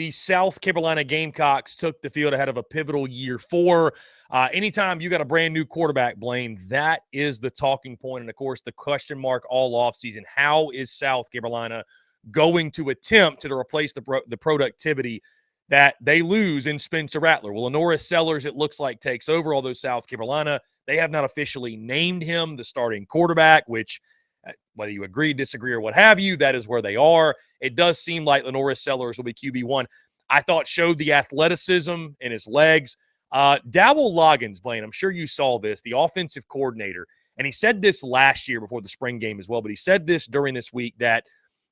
the South Carolina Gamecocks took the field ahead of a pivotal year 4. Anytime you got a brand new quarterback, Blayne, that is the talking point. And, of course, the question mark all offseason. How is South Carolina going to attempt to replace the productivity that they lose in Spencer Rattler? Well, Lenora Sellers, it looks like, takes over, although South Carolina, they have not officially named him the starting quarterback, which whether you agree, disagree, or what have you, that is where they are. It does seem like Lenora Sellers will be QB1. I thought showed the athleticism in his legs. Dowell Loggins, Blayne, I'm sure you saw this, the offensive coordinator, and he said this last year before the spring game as well, but he said this during this week that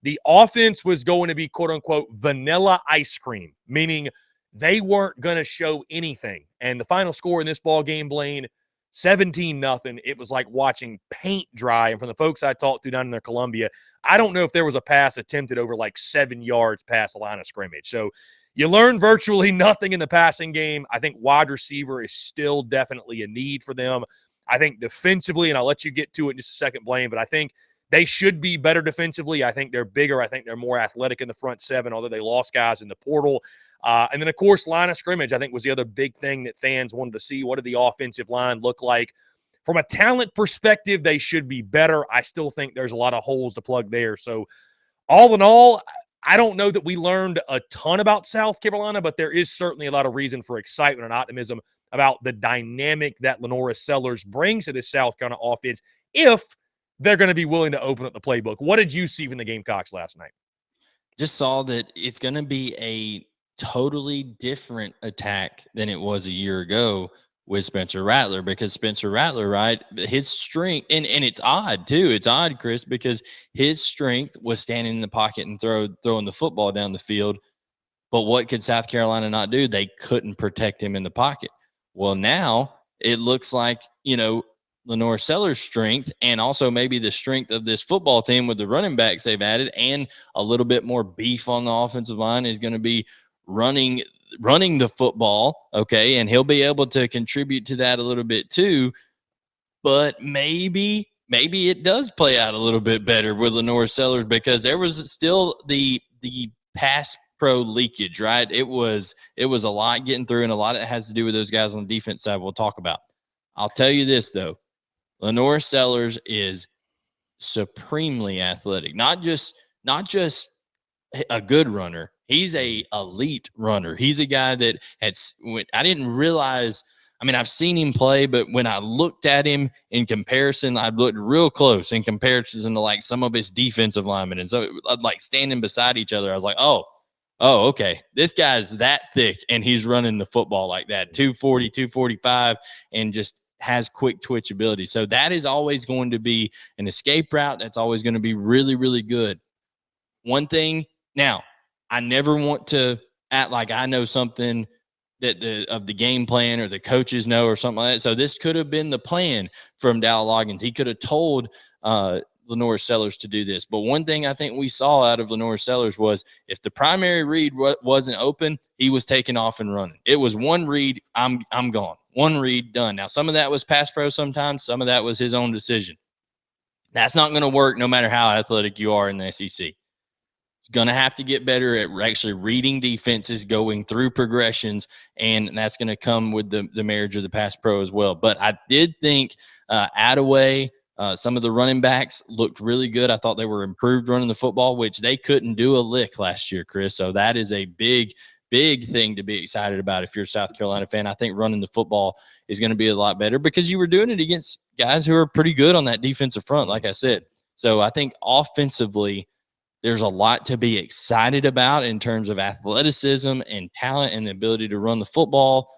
the offense was going to be, quote-unquote, vanilla ice cream, meaning they weren't going to show anything. And the final score in this ball game, Blayne, 17-0. It was like watching paint dry. And from the folks I talked to down in their Columbia, I don't know if there was a pass attempted over like 7 yards past the line of scrimmage. So you learn virtually nothing in the passing game. I think wide receiver is still definitely a need for them. I think defensively, and I'll let you get to it in just a second, Blayne, but I think they should be better defensively. I think they're bigger. I think they're more athletic in the front seven, although they lost guys in the portal. And then, of course, line of scrimmage, I think, was the other big thing that fans wanted to see. What did the offensive line look like? From a talent perspective, they should be better. I still think there's a lot of holes to plug there. So, all in all, I don't know that we learned a ton about South Carolina, but there is certainly a lot of reason for excitement and optimism about the dynamic that Lenora Sellers brings to this South Carolina offense if they're going to be willing to open up the playbook. What did you see from the Gamecocks last night? Just saw that it's going to be a totally different attack than it was a year ago with Spencer Rattler, because Spencer Rattler, right, his strength, and it's odd too. It's odd, Chris, because his strength was standing in the pocket and throwing the football down the field. But what could South Carolina not do? They couldn't protect him in the pocket. Well, now it looks like, Lenore Sellers' strength, and also maybe the strength of this football team with the running backs they've added and a little bit more beef on the offensive line, is going to be running the football, okay, and he'll be able to contribute to that a little bit too. But maybe it does play out a little bit better with Lenore Sellers, because there was still the pass pro leakage, right? It was a lot getting through, and a lot of it has to do with those guys on the defense side we'll talk about. I'll tell you this, though. Lenore Sellers is supremely athletic. Not just a good runner. He's a elite runner. He's a guy that I didn't realize. I mean, I've seen him play, but when I looked at him in comparison, I looked real close in comparison to like some of his defensive linemen. And so like standing beside each other, I was like, oh, okay. This guy's that thick and he's running the football like that, 240, 245, and just has quick twitch ability. So that is always going to be an escape route. That's always going to be really, really good. One thing, now, I never want to act like I know something that of the game plan or the coaches know or something like that. So this could have been the plan from Dowell Loggins. He could have told Lenore Sellers to do this. But one thing I think we saw out of Lenore Sellers was if the primary read wasn't open, he was taking off and running. It was one read, I'm gone. One read, done. Now, some of that was pass pro sometimes. Some of that was his own decision. That's not going to work no matter how athletic you are in the SEC. He's going to have to get better at actually reading defenses, going through progressions, and that's going to come with the marriage of the pass pro as well. But I did think Attaway, some of the running backs looked really good. I thought they were improved running the football, which they couldn't do a lick last year, Chris. So that is a big thing to be excited about if you're a South Carolina fan. I think running the football is going to be a lot better because you were doing it against guys who are pretty good on that defensive front, like I said. So I think offensively, there's a lot to be excited about in terms of athleticism and talent and the ability to run the football.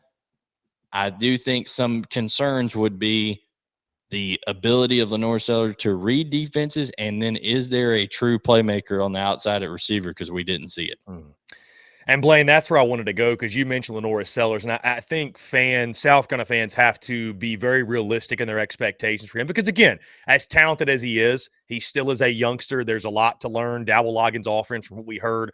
I do think some concerns would be the ability of Lenore Sellers to read defenses, and then is there a true playmaker on the outside at receiver, because we didn't see it. And Blayne, that's where I wanted to go, because you mentioned Lenora Sellers, and I think South Carolina fans have to be very realistic in their expectations for him, because again, as talented as he still is a youngster. There's a lot to learn. Dowell Loggins' offense, from what we heard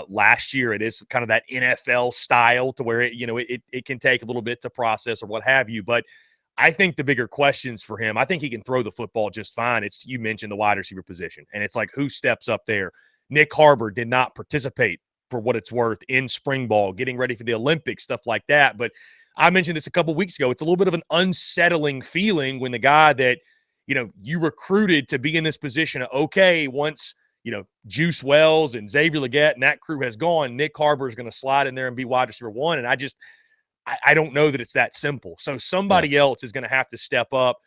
last year, it is kind of that NFL style to where it can take a little bit to process or what have you. But I think the bigger questions for him, I think he can throw the football just fine. You mentioned the wide receiver position, and it's like, who steps up there? Nick Harbor did not participate for what it's worth in spring ball, getting ready for the Olympics, stuff like that. But I mentioned this a couple of weeks ago. It's a little bit of an unsettling feeling when the guy that, you recruited to be in this position, okay, once, Juice Wells and Xavier Legette and that crew has gone, Nick Harbor is going to slide in there and be wide receiver one. And I don't know that it's that simple. So somebody else is going to have to step up.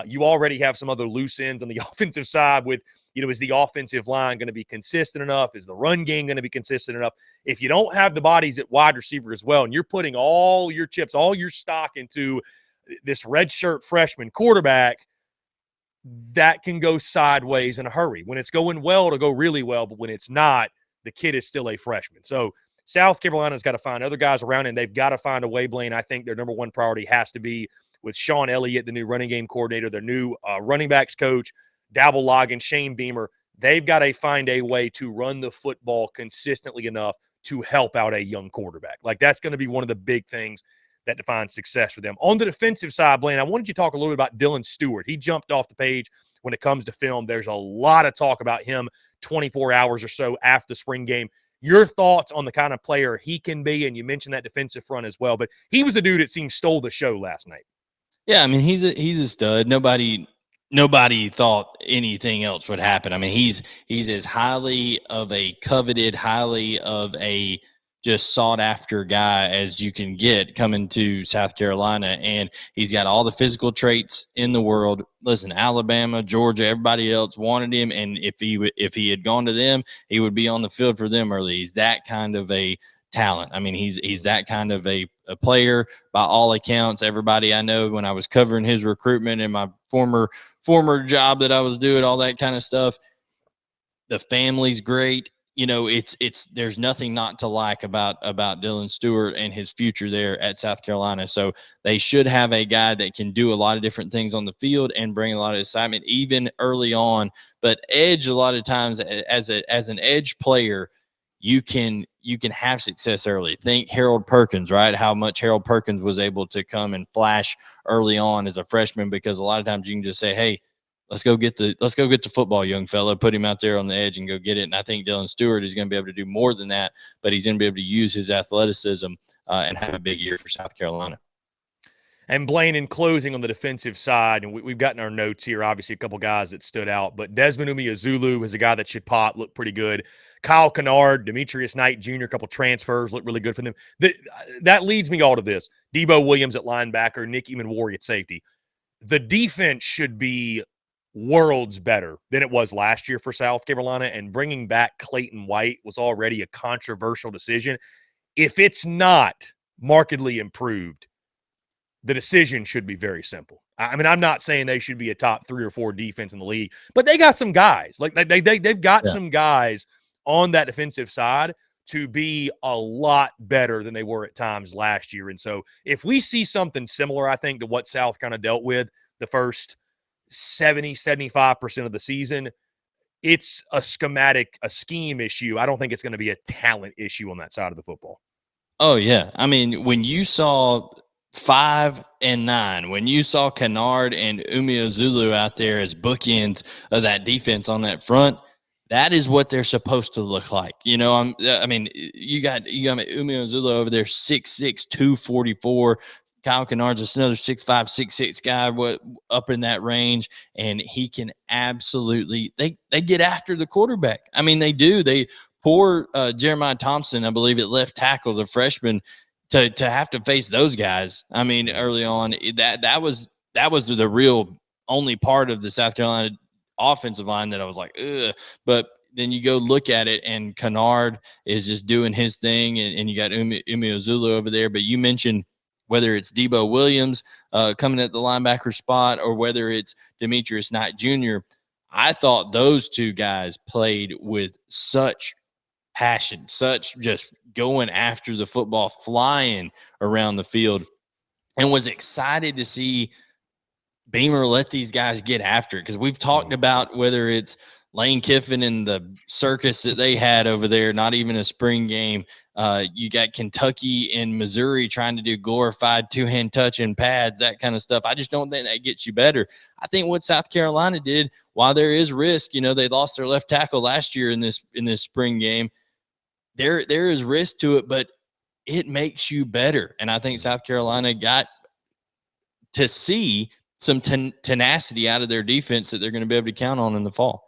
You already have some other loose ends on the offensive side with, is the offensive line going to be consistent enough? Is the run game going to be consistent enough? If you don't have the bodies at wide receiver as well, and you're putting all your chips, all your stock into this redshirt freshman quarterback, that can go sideways in a hurry. When it's going well, it'll go really well, but when it's not, the kid is still a freshman. So South Carolina's got to find other guys around, and they've got to find a way, Blayne. I think their number one priority has to be with Sean Elliott, the new running game coordinator, their new running backs coach, Dabble Logan, Shane Beamer. They've got to find a way to run the football consistently enough to help out a young quarterback. Like, that's going to be one of the big things that defines success for them. On the defensive side, Blayne, I wanted you to talk a little bit about Dylan Stewart. He jumped off the page when it comes to film. There's a lot of talk about him 24 hours or so after the spring game. Your thoughts on the kind of player he can be, and you mentioned that defensive front as well, but he was a dude that seemed stole the show last night. Yeah, I mean, he's a stud. Nobody thought anything else would happen. I mean, he's as highly of a coveted, highly of a just sought after guy as you can get coming to South Carolina, and he's got all the physical traits in the world. Listen, Alabama, Georgia, everybody else wanted him, and if he had gone to them, he would be on the field for them early. He's that kind of a talent. I mean, he's that kind of a player by all accounts. Everybody I know, when I was covering his recruitment in my former job that I was doing, all that kind of stuff, the family's great. It's there's nothing not to like about Dylan Stewart and his future there at South Carolina. So they should have a guy that can do a lot of different things on the field and bring a lot of excitement even early on. But edge, a lot of times as an edge player, you can have success early. Think Harold Perkins, right? How much Harold Perkins was able to come and flash early on as a freshman, because a lot of times you can just say, hey, let's go get the football, young fella, put him out there on the edge and go get it. And I think Dylan Stewart is going to be able to do more than that, but he's going to be able to use his athleticism and have a big year for South Carolina. And Blayne, in closing on the defensive side, and we've gotten our notes here, obviously a couple guys that stood out, but Desmond Umeozulu is a guy that should pop, look pretty good. Kyle Kennard, Demetrius Knight Jr., a couple transfers, look really good for them. That leads me all to this. Debo Williams at linebacker, Nick Eamon-Warrior at safety. The defense should be worlds better than it was last year for South Carolina, and bringing back Clayton White was already a controversial decision. If it's not markedly improved, the decision should be very simple. I mean, I'm not saying they should be a top 3 or 4 defense in the league, but they got some guys. Like they've got some guys on that defensive side to be a lot better than they were at times last year. And so if we see something similar, I think, to what South kind of dealt with the first 75% of the season, it's a scheme issue. I don't think it's going to be a talent issue on that side of the football. Oh, yeah. I mean, when you saw 5 and 9, when you saw Kennard and Umeozulu out there as bookends of that defense on that front, that is what they're supposed to look like. You got Umeozulu over there, 6'6", 244. Kyle Kennard's just another 6'5", 6'6" guy up in that range, and he can absolutely they get after the quarterback. I mean, they do. Poor Jeremiah Thompson, I believe, at left tackle, the freshman, to have to face those guys. I mean, early on, that was the real only part of the South Carolina offensive line that I was like, ugh. But then you go look at it, and Kennard is just doing his thing, and you got Umeozulu over there. But you mentioned whether it's Debo Williams coming at the linebacker spot or whether it's Demetrius Knight Jr., I thought those two guys played with such passion, such just going after the football, flying around the field, and was excited to see Beamer let these guys get after it. Because we've talked about whether it's Lane Kiffin and the circus that they had over there, not even a spring game. You got Kentucky and Missouri trying to do glorified two-hand touch and pads, that kind of stuff. I just don't think that gets you better. I think what South Carolina did, while there is risk, they lost their left tackle last year in this spring game. there is risk to it, but it makes you better. And I think South Carolina got to see some tenacity out of their defense that they're going to be able to count on in the fall.